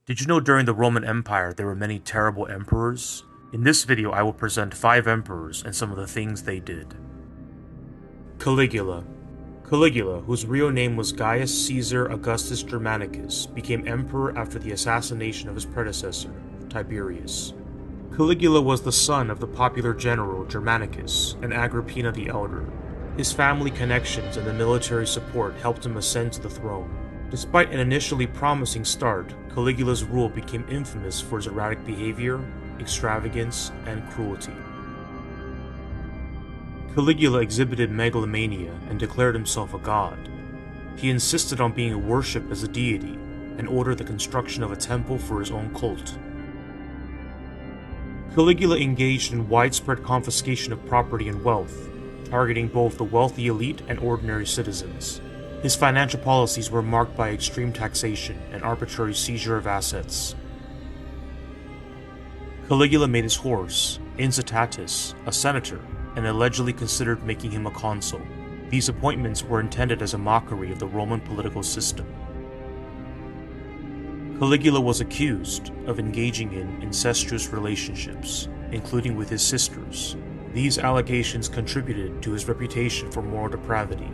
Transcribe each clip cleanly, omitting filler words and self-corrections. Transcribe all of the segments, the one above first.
Did you know during the Roman Empire there were many terrible emperors? In this video I will present 5 emperors and some of the things they did. Caligula. Caligula, whose real name was Gaius Caesar Augustus Germanicus, became emperor after the assassination of his predecessor, Tiberius. Caligula was the son of the popular general Germanicus and Agrippina the Elder. His family connections and the military support helped him ascend to the throne. Despite an initially promising start, Caligula's rule became infamous for his erratic behavior, extravagance, and cruelty. Caligula exhibited megalomania and declared himself a god. He insisted on being worshipped as a deity and ordered the construction of a temple for his own cult. Caligula engaged in widespread confiscation of property and wealth, targeting both the wealthy elite and ordinary citizens. His financial policies were marked by extreme taxation and arbitrary seizure of assets. Caligula made his horse, Incitatus, a senator, and allegedly considered making him a consul. These appointments were intended as a mockery of the Roman political system. Caligula was accused of engaging in incestuous relationships, including with his sisters. These allegations contributed to his reputation for moral depravity.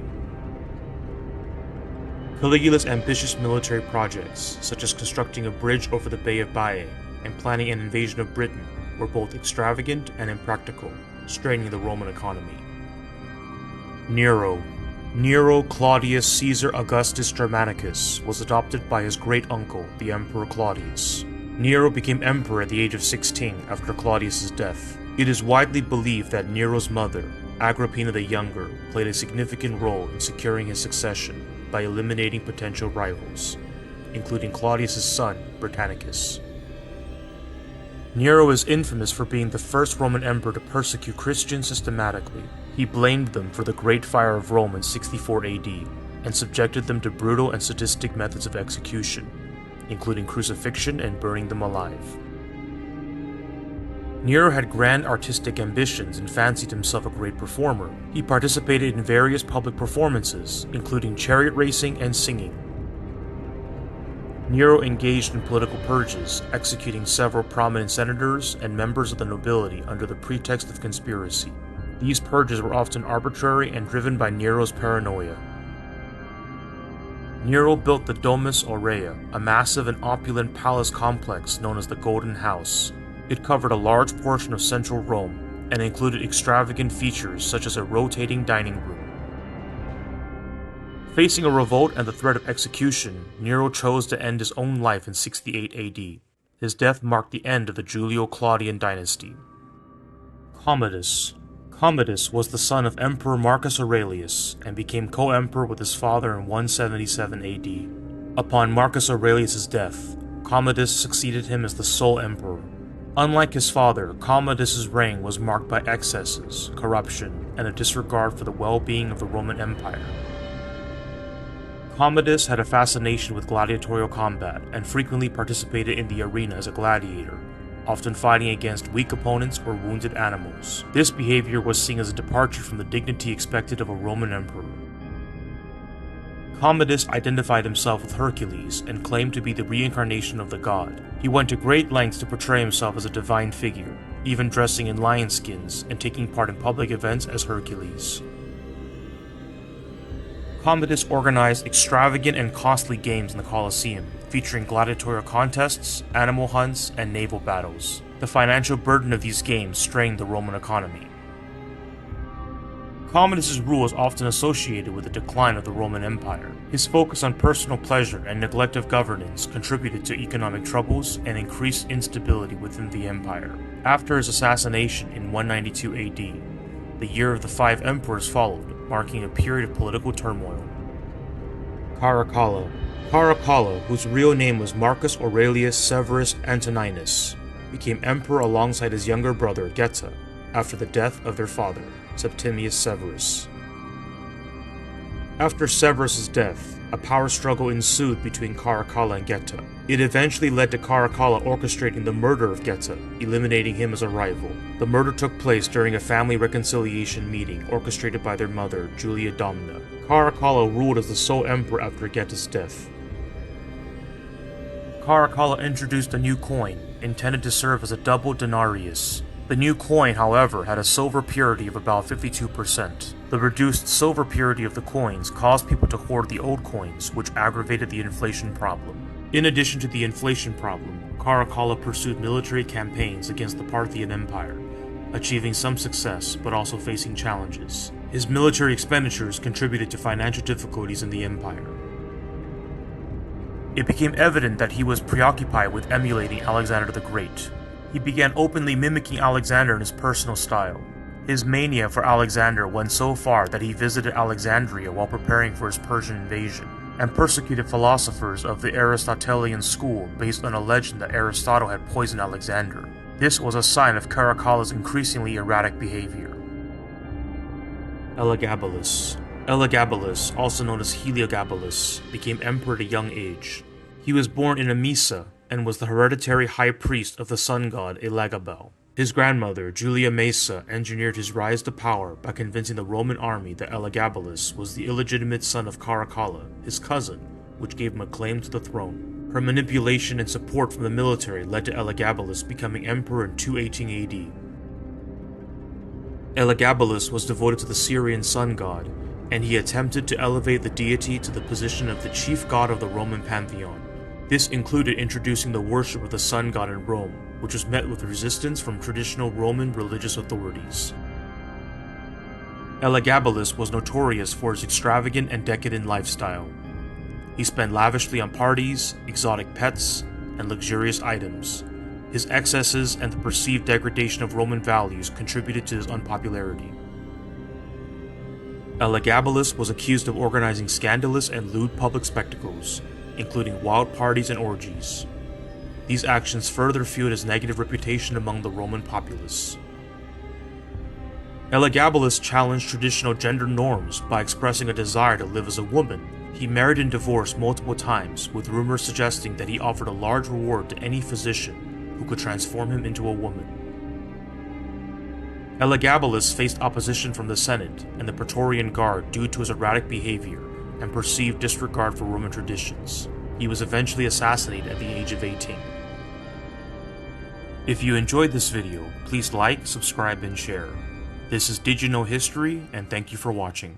Caligula's ambitious military projects, such as constructing a bridge over the Bay of Baie and planning an invasion of Britain, were both extravagant and impractical, straining the Roman economy. Nero. Nero Claudius Caesar Augustus Germanicus was adopted by his great-uncle, the Emperor Claudius. Nero became emperor at the age of 16 after Claudius's death. It is widely believed that Nero's mother, Agrippina the Younger, played a significant role in securing his succession by eliminating potential rivals, including Claudius's son, Britannicus. Nero is infamous for being the first Roman emperor to persecute Christians systematically. He blamed them for the Great Fire of Rome in 64 AD, and subjected them to brutal and sadistic methods of execution, including crucifixion and burning them alive. Nero had grand artistic ambitions and fancied himself a great performer. He participated in various public performances, including chariot racing and singing. Nero engaged in political purges, executing several prominent senators and members of the nobility under the pretext of conspiracy. These purges were often arbitrary and driven by Nero's paranoia. Nero built the Domus Aurea, a massive and opulent palace complex known as the Golden House. It covered a large portion of central Rome and included extravagant features such as a rotating dining room. Facing a revolt and the threat of execution, Nero chose to end his own life in 68 AD. His death marked the end of the Julio-Claudian dynasty. Commodus. Commodus was the son of Emperor Marcus Aurelius and became co-emperor with his father in 177 AD. Upon Marcus Aurelius' death, Commodus succeeded him as the sole emperor. Unlike his father, Commodus' reign was marked by excesses, corruption, and a disregard for the well-being of the Roman Empire. Commodus had a fascination with gladiatorial combat and frequently participated in the arena as a gladiator, often fighting against weak opponents or wounded animals. This behavior was seen as a departure from the dignity expected of a Roman emperor. Commodus identified himself with Hercules and claimed to be the reincarnation of the god. He went to great lengths to portray himself as a divine figure, even dressing in lion skins and taking part in public events as Hercules. Commodus organized extravagant and costly games in the Colosseum, featuring gladiatorial contests, animal hunts, and naval battles. The financial burden of these games strained the Roman economy. Commodus' rule is often associated with the decline of the Roman Empire. His focus on personal pleasure and neglect of governance contributed to economic troubles and increased instability within the empire. After his assassination in 192 AD, the year of the 5 emperors followed, marking a period of political turmoil. Caracalla. Caracalla, whose real name was Marcus Aurelius Severus Antoninus, became emperor alongside his younger brother Geta after the death of their father, Septimius Severus. After Severus's death, a power struggle ensued between Caracalla and Geta. It eventually led to Caracalla orchestrating the murder of Geta, eliminating him as a rival. The murder took place during a family reconciliation meeting orchestrated by their mother, Julia Domna. Caracalla ruled as the sole emperor after Geta's death. Caracalla introduced a new coin, intended to serve as a double denarius. The new coin, however, had a silver purity of about 52%. The reduced silver purity of the coins caused people to hoard the old coins, which aggravated the inflation problem. In addition to the inflation problem, Caracalla pursued military campaigns against the Parthian Empire, achieving some success but also facing challenges. His military expenditures contributed to financial difficulties in the empire. It became evident that he was preoccupied with emulating Alexander the Great. He began openly mimicking Alexander in his personal style. His mania for Alexander went so far that he visited Alexandria while preparing for his Persian invasion, and persecuted philosophers of the Aristotelian school based on a legend that Aristotle had poisoned Alexander. This was a sign of Caracalla's increasingly erratic behavior. Elagabalus. Elagabalus, also known as Heliogabalus, became emperor at a young age. He was born in Emesa and was the hereditary high priest of the sun god Elagabal. His grandmother, Julia Maesa, engineered his rise to power by convincing the Roman army that Elagabalus was the illegitimate son of Caracalla, his cousin, which gave him a claim to the throne. Her manipulation and support from the military led to Elagabalus becoming emperor in 218 AD. Elagabalus was devoted to the Syrian sun god, and he attempted to elevate the deity to the position of the chief god of the Roman pantheon. This included introducing the worship of the sun god in Rome, which was met with resistance from traditional Roman religious authorities. Elagabalus was notorious for his extravagant and decadent lifestyle. He spent lavishly on parties, exotic pets, and luxurious items. His excesses and the perceived degradation of Roman values contributed to his unpopularity. Elagabalus was accused of organizing scandalous and lewd public spectacles, including wild parties and orgies. These actions further fueled his negative reputation among the Roman populace. Elagabalus challenged traditional gender norms by expressing a desire to live as a woman. He married and divorced multiple times, with rumors suggesting that he offered a large reward to any physician who could transform him into a woman. Elagabalus faced opposition from the Senate and the Praetorian Guard due to his erratic behavior and perceived disregard for Roman traditions. He was eventually assassinated at the age of 18. If you enjoyed this video, please like, subscribe, and share. This is Did You Know History, and thank you for watching.